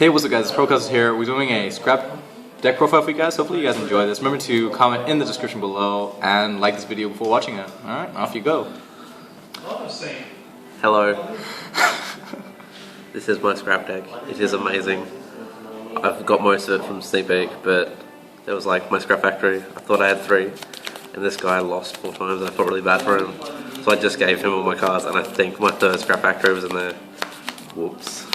Hey, what's up guys, it's Procast here. We're doing a scrap deck profile for you guys. Hopefully you guys enjoy this. Remember to comment in the description below and like this video before watching it. Alright, off you go. Hello. This is my scrap deck. It is amazing. I've got most of it from Sneak Peek, but it was like my scrap factory. I thought I had 3, and this guy lost 4 times and I felt really bad for him. So I just gave him all my cards, and I think my 3rd scrap factory was in there. Whoops.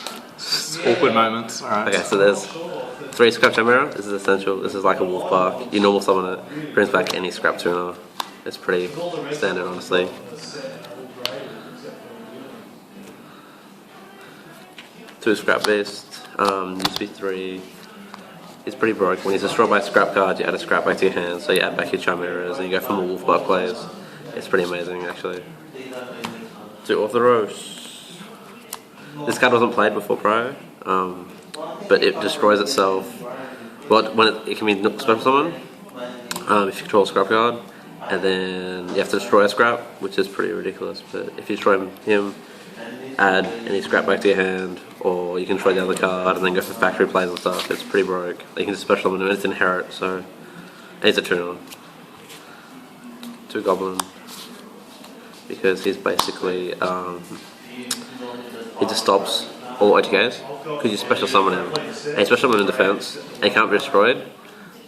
Awkward moments. Alright. Okay, so there's 3 scrap chimera. This is essential. This is like a wolf bark. You normal summon it, brings back any scrap tuna. It's pretty standard, honestly. Two scrap beast. Used to be 3. It's pretty broke. When he's destroyed by a scrap card, you add a scrap back to your hand, so you add back your chimeras, and you go from the wolf bark plays. It's pretty amazing, actually. 2 Orthoros. This card wasn't played before prior, but it destroys itself. Well, when it can be special summon if you control a scrap card, and then you have to destroy a scrap, which is pretty ridiculous. But if you destroy him, add any scrap back to your hand, or you can destroy the other card and then go for factory plays and stuff. It's pretty broke. You can just special summon him, and it's inherit, so and he's a tuner. 2 goblin, because he's basically he just stops all OTKs, because you special summon him. And you special summon him in defense, and he can't be destroyed,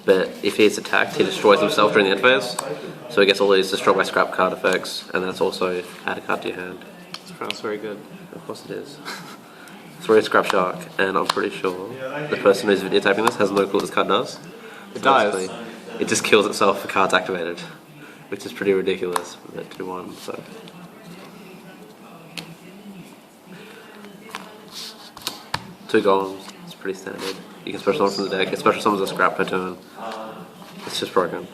but if he's attacked, he destroys himself during the end phase, so he gets all these destroyed by scrap card effects, and that's also add a card to your hand. Sounds very good. Of course it is. 3 scrap shark, and I'm pretty sure the person who's videotaping this has no clue what this card does. It dies. It just kills itself for cards activated, which is pretty ridiculous. But 2-1, so. Two golems, it's pretty standard. You can special summon from the deck, it special summons a scrap per turn. It's just broken.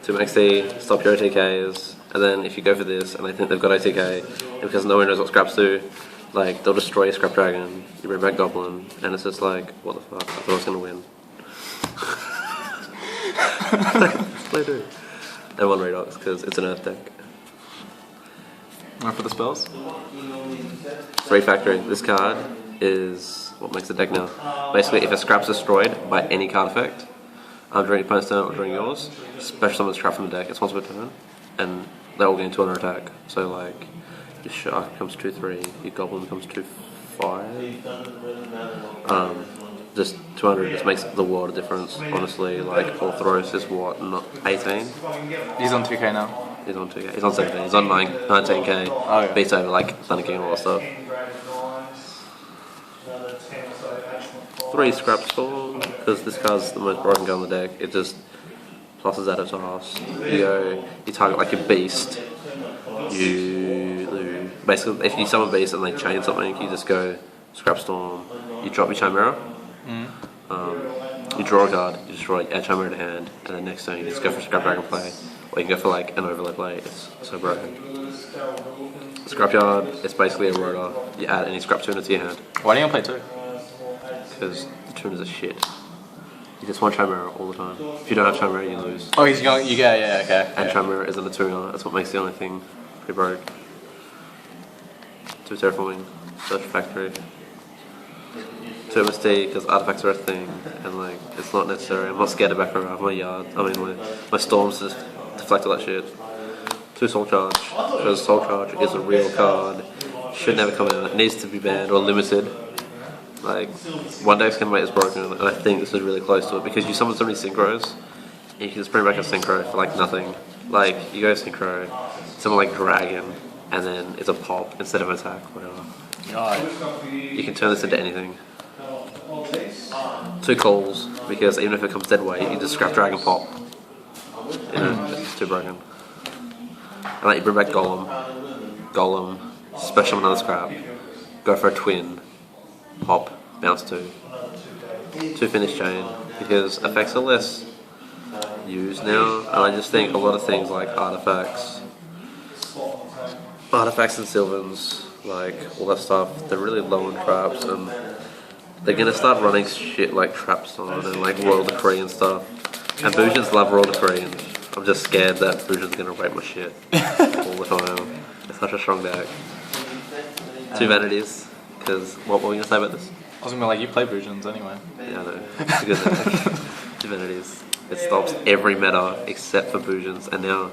2 XD, stop your OTKs, and then if you go for this and they think they've got OTK, and because no one knows what scraps do, like they'll destroy a scrap dragon, you bring back goblin, and it's just like, what the fuck, I thought I was gonna win. That's what I do. And 1 Redox, because it's an earth deck. Alright, for the spells? 3 factory. This card is what makes the deck now. Basically, if a scrap's destroyed by any card effect, during your opponent's turn or during yours, special summon a scrap from the deck. It's once per turn, and they all gain 2 on their attack. So like, your shark becomes 2/3, your goblin becomes 2/5. Just 200 just makes the world of difference. Honestly, like Orthoros is what, not 18? He's on 2k now. He's on 2k. He's on 17. He's on 19k. Oh, yeah. Beats over like Thunder King and all that stuff. 3 scrap storm, because this card's the most broken card on the deck. It just pluses out its ass. You target like a beast. Basically, if you summon beast and they chain something, you just go scrap storm. You drop your chimera. You draw a card. You destroy add chimera to hand, and then next turn you just go for scrap dragon play. Or you can go for like an overlay play. It's so broken. Scrapyard, it's basically a rotor. You add any scrap tuna to your hand. Why do you play 2? Because the tunas are shit. You just want chimera all the time. If you don't have chimera, you lose. Oh, he's going. Yeah, okay. And chimera isn't a tuna. That's what makes the only thing pretty broke. 2 terraforming, search factory. 2 MST, because artifacts are a thing, and like it's not necessary. I'm not scared to back around my yard. I mean, my storms just deflect all that shit. 2 soul charge, because soul charge is a real card. Should never come out. It needs to be banned or limited. Like 1 deck's gonna make this broken, and I think this is really close to it because you summon so many synchros, and you can just bring back a synchro for like nothing. Like you go synchro, summon like dragon, and then it's a pop instead of an attack, whatever. God. You can turn this into anything. 2 calls, because even if it comes dead weight, you just scrap dragon pop. You know, it's too broken. And like you bring back golem, special another scrap, go for a twin, pop, bounce 2. 2 finish chain, because effects are less used now, and I just think a lot of things like artifacts and Sylvans, like all that stuff, they're really low on traps, and they're gonna start running shit like Traps on and like Royal Decree and stuff. And Boojans love Royal Decree, and I'm just scared that Boojans gonna rape my shit all the time. It's such a strong deck. 2 vanities, because what were we gonna say about this? was gonna be like, you play Bujins anyway. Yeah, I know. It's a good deck. Divinities. It stops every meta except for Bujins, and now,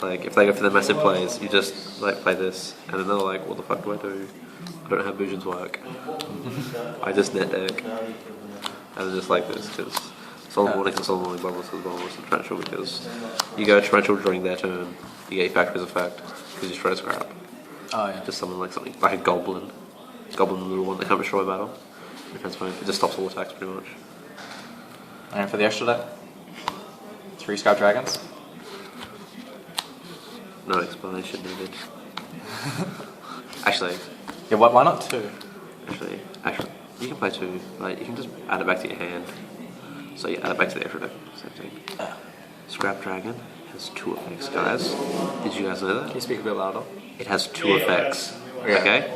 like, if they go for the massive plays, you just like play this, and then they're like, what the fuck do I do? I don't know how Bujins work. I just net deck, and just like this, because Solemn Warning and Solemn Warning Bubbles is Bubbles and Torrential, because you go Torrential during their turn, you get Factor's effect, because you try to scrap. Oh yeah. Just something like a Goblin. Goblin little one that can't destroy battle. It just stops all attacks pretty much. And for the extra deck, 3 Scout Dragons. No explanation needed. Actually, Yeah, why not 2? actually, you can play 2. Like, you can just add it back to your hand. So you add it back to the extra deck. Same thing. Scrap Dragon has 2 effects, guys. Did you guys know that? Can you speak a bit louder? It has 2 effects. Yeah. Okay?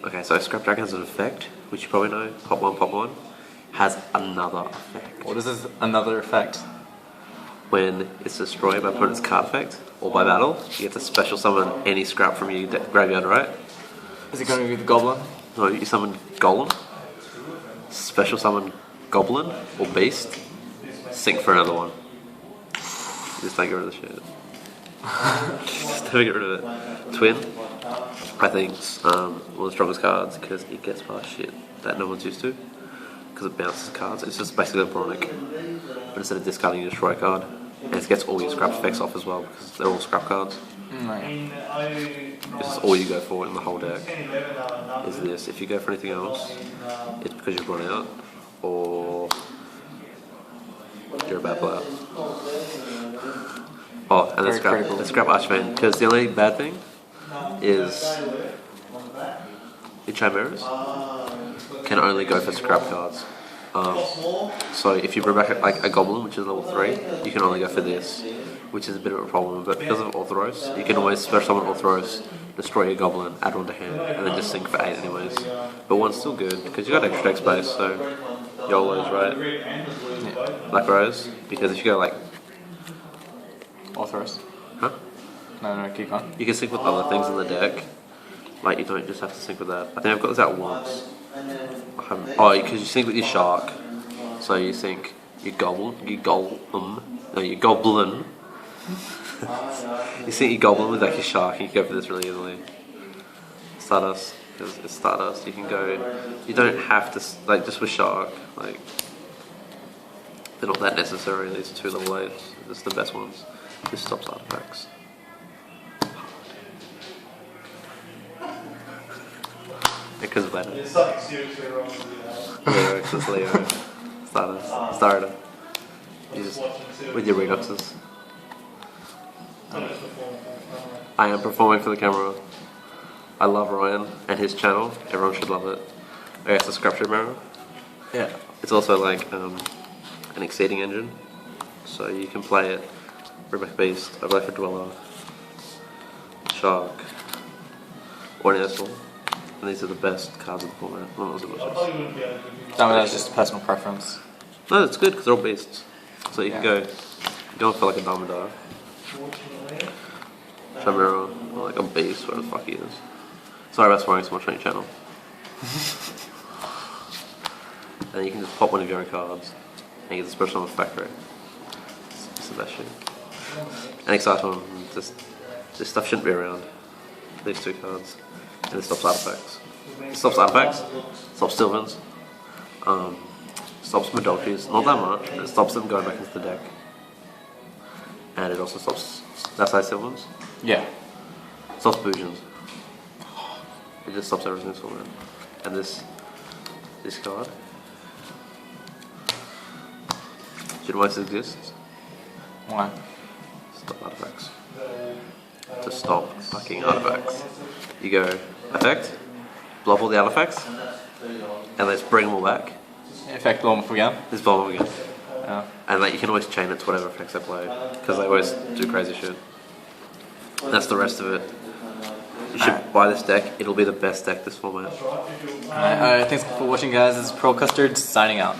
Okay, so Scrap Dragon has an effect, which you probably know. Pop 1, has another effect. What is this another effect? When it's destroyed by opponent's card effect or by battle, you get to special summon any scrap from your graveyard, right? Is it going to be the Goblin? No, you summon Golem, special summon Goblin or Beast, sync for another one. You just don't get rid of the shit. Just don't get rid of it. Twin, I think, one of the strongest cards because it gets past shit that no one's used to. Because it bounces cards. It's just basically a Bronic. But instead of discarding, you destroy a card. And it gets all your scrap effects off as well because they're all scrap cards. This is all you go for in the whole deck. Is this. If you go for anything else, it's because you've run out or you're a bad player. Oh, and the scrap Archman. Because the only bad thing is the Chimeras can only go for scrap cards. So if you bring back like a Goblin, which is level 3, you can only go for this, which is a bit of a problem. But because of Orthoros, you can always special summon Orthoros, destroy a Goblin, add one to hand, and then just sink for 8 anyways. But 1's still good because you got extra deck space, so YOLO's right. Yeah. Black Rose, because if you go like Orthoros. Huh? No, keep going. You can sync with other things in the deck. Like, you don't just have to sync with that. I think I've got this out once. Oh, because you sync with your Shark. So you sync your Goblin. You Goblin. You sync your Goblin with like your Shark, and you can go for this really easily. Stardust, because it's Stardust. You can go. You don't have to, like, just with Shark. Like, they're not that necessary. These are 2 level 8s. It's the best ones. This stops artifacts. Because of that. You're something seriously wrong with Leo, it's just Leo. Starter. You just, with your reduxes. I am performing for the camera. I love Ryan and his channel. Everyone should love it. Okay, it's a Scrap Mirror. Yeah. It's also like an exceeding engine. So you can play it. Rebecca Beast, I play for Dweller, Shark, or Nestle. And these are the best cards of the format. That's just a personal preference. No, it's good because they're all beasts. So you can go for like a Damodar, Chimera, or like a beast, whatever the fuck he is. Sorry about swearing so much on your channel. And you can just pop one of your own cards and you get the special summon factory. It's the best shit. And Exciton, this stuff shouldn't be around. These 2 cards. And it stops artifacts. It stops artifacts, stops Sylvans, stops Madolchis, not that much, but it stops them going back into the deck. And it also stops, that's like Sylvans? Yeah. Stops Bujins. It just stops everything for it. And this card. Do you know why this exists? Why? Stop artifacts. To stop fucking artifacts. You go, effect, blow up all the artifacts, and let's bring them all back. Effect blow them up again. Let's blow them up again. Yeah. And like you can always chain it to whatever effects they play, because they always do crazy shit. And that's the rest of it. You should buy this deck, it'll be the best deck this format. Alright, thanks for watching guys, this is Pro Custard signing out.